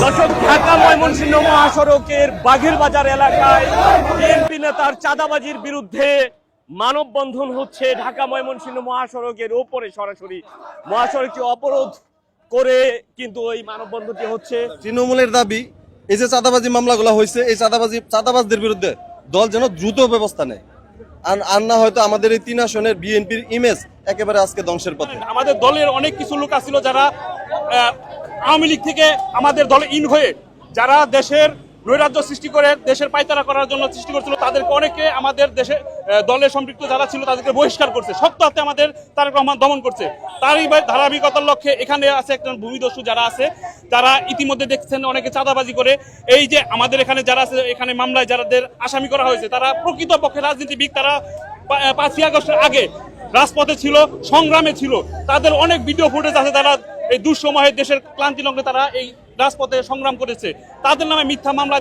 দর্শক, ঢাকা ময়মনসিংহ মহাসড়কের বাঘেরবাজার এলাকায় বিএনপি নেতার চাঁদাবাজির বিরুদ্ধে মানববন্ধন হচ্ছে। ঢাকা ময়মনসিংহ মহাসড়কের ওপরে সরাসরি মহাসড়কটি অবরোধ করে কিন্তু এই মানববন্ধনটি হচ্ছে। তৃণমূলের দাবি, এই যে চাঁদাবাজি মামলাগুলো হয়েছে, এই চাঁদাবাজদের বিরুদ্ধে দল যেন দ্রুত ব্যবস্থা নেয়, আর না হয়তো আমাদের এই 3 আসনের বিএনপির ইমেজ একেবারে আজকে ধ্বংসের পথে। আমাদের দলের অনেক কিছু লোক আছিল যারা আওয়ামী লীগ থেকে আমাদের দলে ইন হয়ে যারা দেশের নৈরাজ্য সৃষ্টি করে দেশের পায়তারা করার জন্য সৃষ্টি করছিল, তাদেরকে অনেকে আমাদের দেশে দলের সম্পৃক্ত যারা ছিল তাদেরকে বহিষ্কার করছে, শক্ত হাতে আমাদের তারেক রহমান দমন করছে। তারই ধারাবাহিকতার লক্ষ্যে এখানে আছে একজন ভূমিদস্যু যারা আছে, তারা ইতিমধ্যে দেখছেন অনেকে চাঁদাবাজি করে। এই যে আমাদের এখানে যারা আছে, এখানে মামলায় যাদের আসামি করা হয়েছে, তারা প্রকৃতপক্ষে রাজনীতিবিদ, তারা 5ই আগস্টের আগে রাজপথে ছিল, সংগ্রামে ছিল। তাদের অনেক ভিডিও ফুটেজ আছে, তারা এই দুঃসময়ে দেশের ক্লান্তি লগ্নে তারা এই রাজপথে সংগ্রাম করেছে। তাদের নামে মিথ্যা মামলা